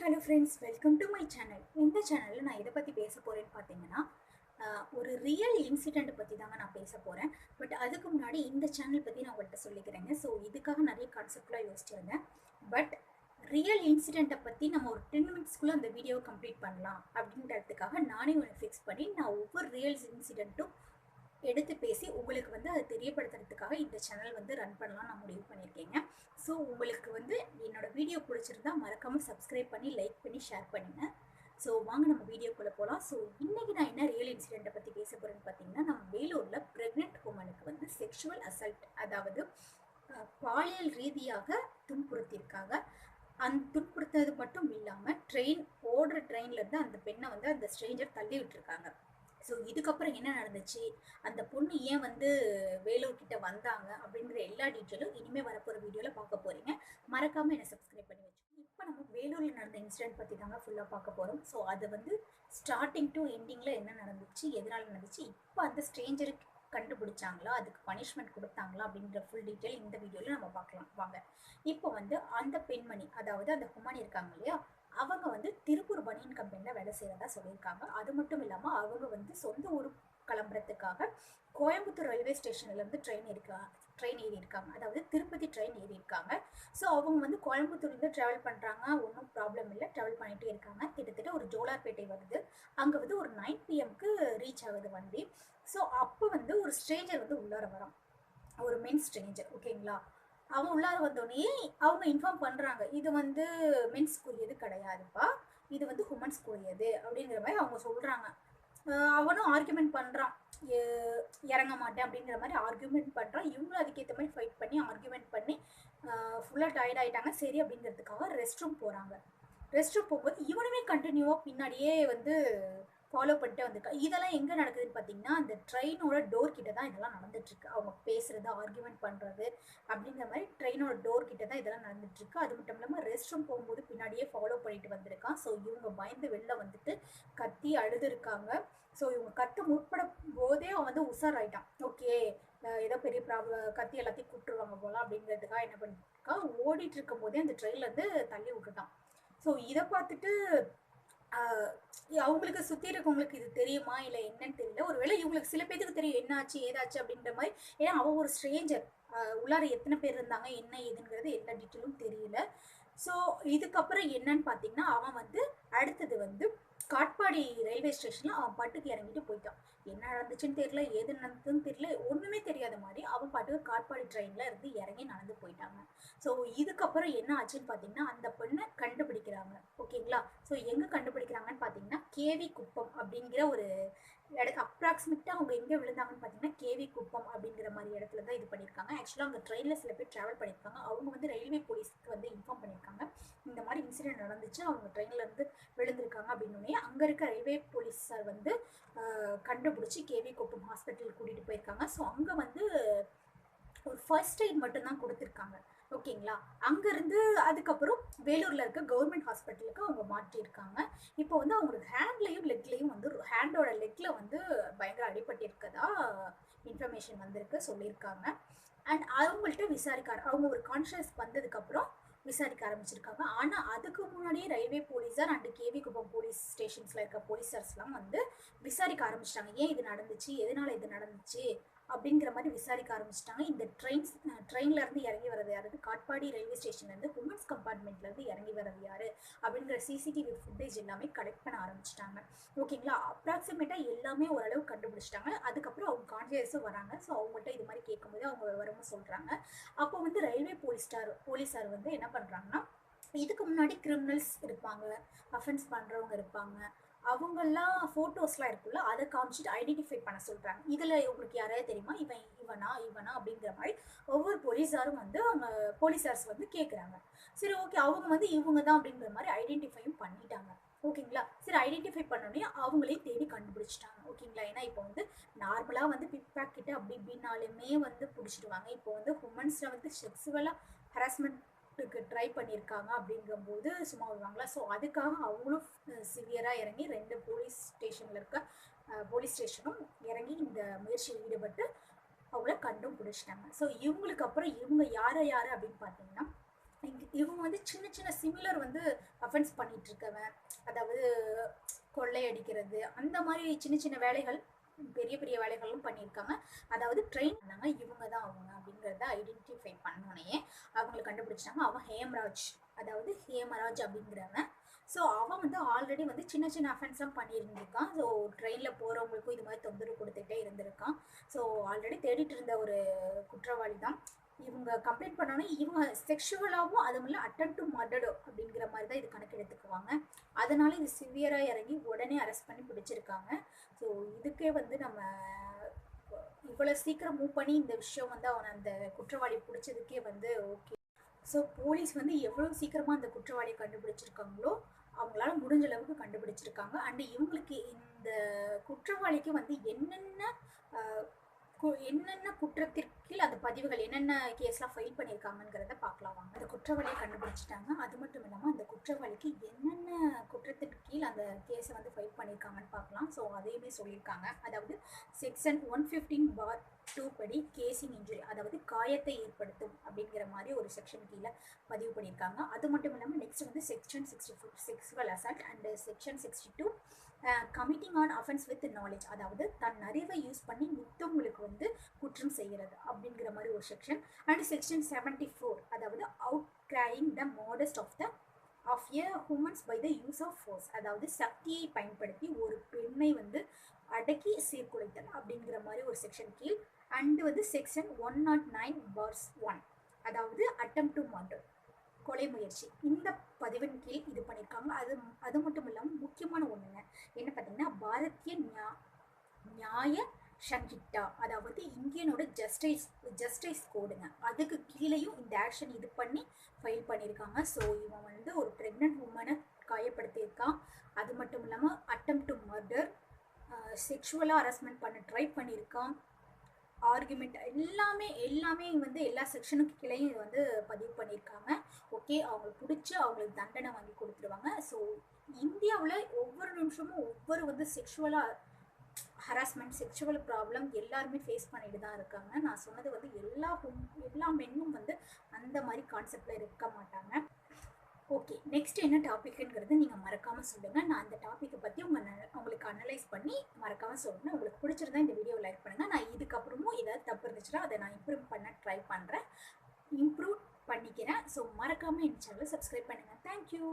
Hello friends, welcome to my channel. இந்த சேனலில் நான் எதை பற்றி பேச போகிறேன்னு பார்த்தீங்கன்னா, ஒரு ரியல் இன்சிடெண்ட் பற்றி தாங்க நான் பேச போகிறேன். பட் அதுக்கு முன்னாடி இந்த சேனல் பற்றி நான் உங்கள்கிட்ட சொல்லிக்கிறேங்க. ஸோ இதுக்காக நிறைய கான்செப்ட்லாம் யோசிச்சிருந்தேன். பட் ரியல் இன்சிடெண்ட்டை பற்றி நம்ம ஒரு 10 மினிட்ஸ்க்குள்ளே அந்த வீடியோவை கம்ப்ளீட் பண்ணலாம் அப்படின்றதுக்காக நானே ஒன்று ஃபிக்ஸ் பண்ணி நான் ஒவ்வொரு ரியல் இன்சிடெண்ட்டும் எடுத்து பேசி உங்களுக்கு வந்து அதை தெரியப்படுத்துறதுக்காக இந்த சேனல் வந்து ரன் பண்ணலாம் நான் முடிவு பண்ணியிருக்கேங்க. ஸோ உங்களுக்கு வந்து என்னோட வீடியோ பிடிச்சிருந்தா மறக்காமல் சப்ஸ்கிரைப் பண்ணி லைக் பண்ணி ஷேர் பண்ணுங்க. ஸோ வாங்க நம்ம வீடியோக்குள்ளே போகலாம். ஸோ இன்றைக்கி நான் என்ன ரியல் இன்சிடெண்ட்டை பற்றி பேச போகிறேன்னு பார்த்தீங்கன்னா, நம்ம வேலூரில் ப்ரெக்னென்ட் உமனுக்கு வந்து செக்ஷுவல் அசல்ட், அதாவது பாலியல் ரீதியாக துன்புறுத்தியிருக்காங்க. அந்த துன்புறுத்தது மட்டும் இல்லாமல் ஓடுற ட்ரெயின்லேருந்து அந்த பெண்ணை வந்து அந்த ஸ்ட்ரேஞ்சர் தள்ளி விட்டுருக்காங்க. ஸோ இதுக்கப்புறம் என்ன நடந்துச்சு, அந்த பொண்ணு ஏன் வந்து வேலூர் கிட்ட வந்தாங்க அப்படிங்கிற எல்லா டீட்டெயிலும் இனிமேல் வரப்போகிற வீடியோவில் பார்க்க போகிறீங்க. மறக்காமல் என்னை சப்ஸ்கிரைப் பண்ணி வச்சுக்கோங்க. இப்போ நம்ம வேலூரில் நடந்த இன்சிடென்ட் பற்றி தாங்க ஃபுல்லாக பார்க்க போகிறோம். ஸோ அது வந்து ஸ்டார்டிங் டு எண்டிங்கில் என்ன நடந்துச்சு, எதனால் நடந்துச்சு, இப்போ அந்த ஸ்ட்ரேஞ்சருக்கு கண்டுபிடிச்சாங்களா, அதுக்கு பனிஷ்மெண்ட் கொடுத்தாங்களா அப்படின்ற ஃபுல் டீட்டெயில் இந்த வீடியோவில் நம்ம பார்க்கலாம் வாங்க. இப்போ வந்து அந்த பெண்மணி, அதாவது அந்த ஹுமானி இருக்காங்க இல்லையா, அவங்க வந்து திருப்பூர் பனியன் கம்பெனியில் வேலை செய்கிறதா சொல்லியிருக்காங்க. அது மட்டும் இல்லாமல் அவங்க வந்து சொந்த ஊர் கிளம்புறதுக்காக கோயம்புத்தூர் ரயில்வே ஸ்டேஷன்லேருந்து ட்ரெயின் ஏறி இருக்காங்க, அதாவது திருப்பதி ட்ரெயின் ஏறி இருக்காங்க. ஸோ அவங்க வந்து கோயம்புத்தூர்லேருந்து ட்ராவல் பண்ணுறாங்க, ஒன்றும் ப்ராப்ளம் இல்லை, ட்ராவல் பண்ணிகிட்டே இருக்காங்க. கிட்டத்தட்ட ஒரு ஜோலார்பேட்டை வருது. அங்கே வந்து ஒரு 9 PM ரீச் ஆகுது வண்டி. ஸோ அப்போ வந்து ஒரு ஸ்ட்ரேஞ்சர் வந்து உள்ளார வரான், ஒரு மென் ஸ்ட்ரேஞ்சர், ஓகேங்களா. அவன் உள்ளார வந்தோடனே அவங்க இன்ஃபார்ம் பண்ணுறாங்க, இது வந்து மென்ஸ்க்குரியது கிடையாதுப்பா, இது வந்து உமன்ஸ்க்குரியது அப்படிங்கிற மாதிரி அவங்க சொல்கிறாங்க. அவனும் ஆர்குமெண்ட் பண்ணுறான், இறங்க மாட்டேன் அப்படிங்கிற மாதிரி ஆர்குமெண்ட் பண்ணுறான். இவங்களும் அதுக்கேற்ற மாதிரி ஃபைட் பண்ணி ஆர்குமெண்ட் பண்ணி ஃபுல்லாக டயர்ட் ஆகிட்டாங்க. சரி அப்படிங்கிறதுக்காக ரெஸ்ட் ரூம் போகிறாங்க. ரெஸ்ட் ரூம் போகும்போது இவனுமே கண்டினியூவாக பின்னாடியே வந்து ஃபாலோ பண்ணிட்டு வந்திருக்கான். இதெல்லாம் எங்கே நடக்குதுன்னு பார்த்தீங்கன்னா, அந்த ட்ரெயினோட டோர் கிட்ட தான் இதெல்லாம் நடந்துட்டுருக்கு. அவங்க பேசுறது, ஆர்குமெண்ட் பண்ணுறது அப்படிங்கிற மாதிரி ட்ரெயினோட டோர் கிட்ட தான் இதெல்லாம் நடந்துட்டுருக்கு. அது மட்டும் இல்லாமல் ரெஸ்ட் ரூம் போகும்போது பின்னாடியே ஃபாலோ பண்ணிட்டு வந்திருக்கான். ஸோ இவங்க பயந்து வெளில வந்துட்டு கத்தி அழுதுருக்காங்க. ஸோ இவங்க கத்த முற்பட போதே அவன் வந்து உஷாராயிட்டான். ஓகே, ஏதோ பெரிய ப்ராப்ளம், கத்தி எல்லாத்தையும் கூப்பிட்டுருவாங்க போல அப்படிங்கிறதுக்காக என்ன பண்ணிருக்கான், ஓடிட்டு இருக்கும் போதே அந்த ட்ரெயின்லேருந்து தள்ளி விட்டுட்டான். ஸோ இதை பார்த்துட்டு அவங்களுக்கு சுற்றி இருக்கவங்களுக்கு இது தெரியுமா இல்லை என்னன்னு தெரியல. ஒருவேளை இவங்களுக்கு சில பேருக்கு தெரியும் என்ன ஆச்சு ஏதாச்சு அப்படின்ற மாதிரி. ஏன்னா அவன் ஒரு ஸ்ட்ரேஞ்சர், உள்ளார எத்தனை பேர் இருந்தாங்க என்ன ஏதுங்கிறது எல்லா டீட்டெயிலும் தெரியல. ஸோ இதுக்கப்புறம் என்னன்னு பார்த்தீங்கன்னா, அவன் வந்து அடுத்தது வந்து காட்பாடி ரயில்வே ஸ்டேஷனில் அவன் பாட்டுக்கு இறங்கிட்டு போயிட்டான். என்ன நடந்துச்சுன்னு தெரியல, ஏது நடந்ததுன்னு தெரியல, ஒன்றுமே தெரியாத மாதிரி அவன் பாட்டுக்கு காட்பாடி ட்ரெயினில் இருந்து இறங்கி நடந்து போயிட்டாங்க. ஸோ இதுக்கப்புறம் என்ன ஆச்சுன்னு பார்த்தீங்கன்னா, அந்த பொண்ணை கண்டுபிடிக்கிறாங்க, ஓகேங்களா. ஸோ எங்கே கண்டுபிடிக்கிறாங்கன்னு பார்த்தீங்கன்னா, கேவி குப்பம் அப்படிங்கிற ஒரு அப்ராக்சிமேட்டாக அவங்க எங்கே விழுந்தாங்கன்னு பார்த்தீங்கன்னா, கேவி குப்பம் அப்படிங்கிற மாதிரி இடத்துல தான் இது பண்ணியிருக்காங்க. ஆக்சுவலாக அங்கே ட்ரெயினில் சில பேர் ட்ராவல் பண்ணியிருக்காங்க. அவங்க வந்து ரயில்வே போலீஸ்க்கு வந்து இன்ஃபார்ம் பண்ணியிருக்காங்க, இந்த மாதிரி இன்சிடென்ட் நடந்துச்சு, அவங்க ட்ரெயினில் இருந்து விழுந்திருக்காங்க அப்படின்னே அங்கே இருக்க ரயில்வே போலீஸார் வந்து கண்டுபிடிச்சி கேவி குப்பம் ஹாஸ்பிட்டல் கூட்டிகிட்டு போயிருக்காங்க. ஸோ அங்கே வந்து ஒரு ஃபர்ஸ்ட் எய்ட் மட்டும்தான் கொடுத்துருக்காங்க, ஓகேங்களா. அங்கேருந்து அதுக்கப்புறம் வேலூரில் இருக்க கவர்மெண்ட் ஹாஸ்பிட்டலுக்கு அவங்க மாற்றியிருக்காங்க. இப்போ வந்து அவங்களுக்கு ஹேண்ட்லேயும் லெக்லேயும் வந்து ஹேண்டோட லெக்கில் வந்து பயங்கர அடிபட்டு இருக்கதா இன்ஃபர்மேஷன் வந்திருக்கு, சொல்லியிருக்காங்க. அண்ட் அவங்கள்ட்ட அவங்க ஒரு கான்ஷியஸ் வந்ததுக்கப்புறம் விசாரிக்க ஆரம்பிச்சிருக்காங்க. ஆனால் அதுக்கு முன்னாடியே ரயில்வே போலீஸார் அண்டு கேவி குப்பம் போலீஸ் ஸ்டேஷன்ஸில் இருக்க போலீஸார்ஸ்லாம் வந்து விசாரிக்க ஆரம்பிச்சிட்டாங்க. ஏன் இது நடந்துச்சு, எதனால் இது நடந்துச்சு அப்படிங்கிற மாதிரி விசாரிக்க ஆரம்பிச்சிட்டாங்க. இந்த ட்ரெயின்லேருந்து இறங்கி வர்றது யாரு, காட்பாடி ரயில்வே ஸ்டேஷன்லேருந்து உமன்ஸ் கம்பார்ட்மெண்ட்லேருந்து இறங்கி வர்றது யார் அப்படிங்கிற சிசிடிவி ஃபுட்டேஜ் எல்லாமே கலெக்ட் பண்ண ஆரம்பிச்சிட்டாங்க, ஓகேங்களா. அப்ராக்சிமேட்டாக எல்லாமே ஓரளவு கண்டுபிடிச்சிட்டாங்க. அதுக்கப்புறம் அவங்க கான்ஷியஸும் வராங்க. ஸோ அவங்கள்ட்ட இது மாதிரி கேட்கும்போது அவங்க விவரமும் சொல்கிறாங்க. அப்போ வந்து ரயில்வே போலீஸார் வந்து என்ன பண்ணுறாங்கன்னா, இதுக்கு முன்னாடி கிரிமினல்ஸ் இருப்பாங்க, அஃபென்ஸ் பண்ணுறவங்க இருப்பாங்க, அவங்கெல்லாம் ஃபோட்டோஸ்லாம் இருக்குல்ல, அதை காமிச்சிட்டு ஐடென்டிஃபை பண்ண சொல்கிறாங்க. இதில் உங்களுக்கு யாராவது தெரியுமா, இவனா அப்படிங்கிற மாதிரி ஒவ்வொரு போலீஸாரும் வந்து அவங்க போலீஸார்ஸ் வந்து கேட்குறாங்க. சரி, ஓகே, அவங்க வந்து இவங்க தான் அப்படிங்கிற மாதிரி ஐடென்டிஃபையும் பண்ணிட்டாங்க, ஓகேங்களா. சரி, ஐடென்டிஃபை பண்ணோடனே அவங்களையும் தேடி கண்டுபிடிச்சிட்டாங்க, ஓகேங்களா. ஏன்னா இப்போ வந்து நார்மலாக வந்து பிக் பாக்கெட்டு அப்படி இப்படின்னாலுமே வந்து பிடிச்சிடுவாங்க. இப்போ வந்து உமன்ஸில் வந்து செக்ஸுவலாக ஹராஸ்மெண்ட் ட்ரை பண்ணியிருக்காங்க அப்படிங்கும்போது சும்மா வருவாங்களா. ஸோ அதுக்காக அவங்களும் சிவியராக இறங்கி 2 போலீஸ் ஸ்டேஷனும் இறங்கி இந்த முயற்சியில் ஈடுபட்டு அவங்கள கண்டும் பிடிச்சிட்டாங்க. ஸோ இவங்களுக்கு அப்புறம் இவங்க யார் அப்படின்னு பார்த்தீங்கன்னா, இவங்க வந்து சின்ன சின்ன சிமிலர் வந்து அஃபென்ஸ் பண்ணிட்டு இருக்கவன், அதாவது கொள்ளையடிக்கிறது அந்த மாதிரி சின்ன சின்ன வேலைகள், பெரிய பெரிய வேலைகளும் பண்ணியிருக்காங்க. அதாவது ட்ரெயின் பண்ணாங்க, இவங்க தான் அவங்க அப்படிங்கிறத ஐடென்டிஃபை பண்ணோன்னே அவங்களை கண்டுபிடிச்சாங்க. அவன் ஹேம்ராஜ், அதாவது ஹேமராஜ் அப்படிங்கிறவன். ஸோ அவன் வந்து ஆல்ரெடி வந்து சின்ன சின்ன அஃபென்ஸ்லாம் பண்ணியிருந்திருக்கான். ஸோ ட்ரெயினில் போகிறவங்களுக்கும் இது மாதிரி தொந்தரவு கொடுத்துட்டே இருந்திருக்கான். ஸோ ஆல்ரெடி தேடிட்டு இருந்த ஒரு குற்றவாளி தான். இவங்க கம்ப்ளைண்ட் பண்ணோன்னே இவங்க செக்ஷுவலாகவும் அதுவும் இல்லை அட்டம் டு மர்டர் அப்படிங்கிற மாதிரி தான் இது கணக்கு எடுத்துக்குவாங்க. அதனால இது சிவியராக இறங்கி உடனே அரெஸ்ட் பண்ணி பிடிச்சிருக்காங்க. ஸோ இதுக்கே வந்து நம்ம இவ்வளோ சீக்கிரம் மூவ் பண்ணி இந்த விஷயம் வந்து அவனை அந்த குற்றவாளி பிடிச்சதுக்கே வந்து ஓகே. ஸோ போலீஸ் வந்து எவ்வளோ சீக்கிரமாக அந்த குற்றவாளியை கண்டுபிடிச்சிருக்காங்களோ அவங்களால முடிஞ்ச அளவுக்கு கண்டுபிடிச்சிருக்காங்க. அண்ட் இவங்களுக்கு இந்த குற்றவாளிக்கு வந்து என்னென்ன குற்றத்திற்கு அந்த பதிவுகள் என்னென்ன கேஸ்லாம் ஃபைல் பண்ணியிருக்காங்கிறத பார்க்கலாம் வாங்க. அந்த குற்றவாளியை கண்டுபிடிச்சிட்டாங்க. அது மட்டும் இல்லாமல் அந்த குற்றவாளிக்கு என்னென்ன குற்றத்திற்கு கீழ் அந்த கேஸை வந்து ஃபைல் பண்ணியிருக்காங்கன்னு பார்க்கலாம். ஸோ அதையுமே சொல்லியிருக்காங்க. அதாவது செக்ஷன் 115(2) படி கேசிங் இன்ஜுரி, அதாவது காயத்தை ஏற்படுத்தும் அப்படிங்கிற மாதிரி ஒரு செக்ஷன் கீழே பதிவு பண்ணியிருக்காங்க. அது மட்டும் இல்லாமல் நெக்ஸ்ட் வந்து section 64 sexual assault and section 62 committing on offence with knowledge, அதாவது தன் அறிவை யூஸ் பண்ணி மித்தவங்களுக்கு வந்து குற்றம் செய்கிறது அப்படிங்கிற மாதிரி ஒரு செக்ஷன். அண்ட் செக்ஷன் 74 அதாவது அவுட் கிரையிங் the modest of a humans by the use of force, அதாவது சக்தியை பயன்படுத்தி ஒரு பெண்ணை வந்து அடக்கி சீர்குலைத்தல் அப்படிங்கிற மாதிரி ஒரு செக்ஷன் கீழ். அண்ட் வந்து செக்ஷன் 109(1) அதாவது அட்டம் டு மர்டர், கொலை முயற்சி, இந்த பதிவின் கீழ் இது பண்ணியிருக்காங்க. அது மட்டும் இல்லாமல் முக்கியமான ஒன்றுங்க என்ன பார்த்தீங்கன்னா பாரதிய நியாய சங்கிட்டா, அதாவது இந்தியனோட ஜஸ்டிஸ் கோடுங்க, அதுக்கு கீழேயும் இந்த ஆக்ஷன் இது பண்ணி ஃபைல் பண்ணியிருக்காங்க. ஸோ இவன் வந்து ஒரு ப்ரெக்னென்ட் உமனை காயப்படுத்தியிருக்கான். அது மட்டும் இல்லாமல் அட்டம் டு மர்டர், செக்ஷுவலாக ஹராஸ்மெண்ட் பண்ண ட்ரை பண்ணியிருக்கான், ஆர்குமெண்ட் எல்லாமே வந்து எல்லா செக்ஷனுக்கு கீழேயும் வந்து பதிவு பண்ணியிருக்காங்க. ஓகே, அவங்களுக்கு பிடிச்சி அவங்களுக்கு தண்டனை வாங்கி கொடுத்துருவாங்க. ஸோ இந்தியாவில் ஒவ்வொரு நிமிஷமும் ஒவ்வொரு வந்து செக்ஷுவலாக ஹராஸ்மெண்ட், செக்ஷுவல் ப்ராப்ளம் எல்லாருமே ஃபேஸ் பண்ணிட்டு தான் இருக்காங்க. நான் சொன்னது வந்து எல்லா மென்னும் வந்து அந்த மாதிரி கான்செப்டில் இருக்க மாட்டாங்க. ஓகே, நெக்ஸ்ட் என்ன டாபிக்ங்கிறது நீங்கள் மறக்காமல் சொல்லுங்கள். நான் அந்த டாப்பிக்கை பற்றி உங்களுக்கு அனலைஸ் பண்ணி மறக்காமல் சொல்லுங்கள். உங்களுக்கு பிடிச்சிருந்தா இந்த வீடியோ லைக் பண்ணுங்கள். நான் இதுக்கப்புறமும் ஏதாவது தப்பு இருந்துச்சுன்னா அதை நான் இம்ப்ரூவ் பண்ண ட்ரை பண்ணுறேன், இம்ப்ரூவ் பண்ணிக்கிறேன். ஸோ மறக்காமல் என் சேனலை சப்ஸ்கிரைப் பண்ணுங்கள். தேங்க்யூ.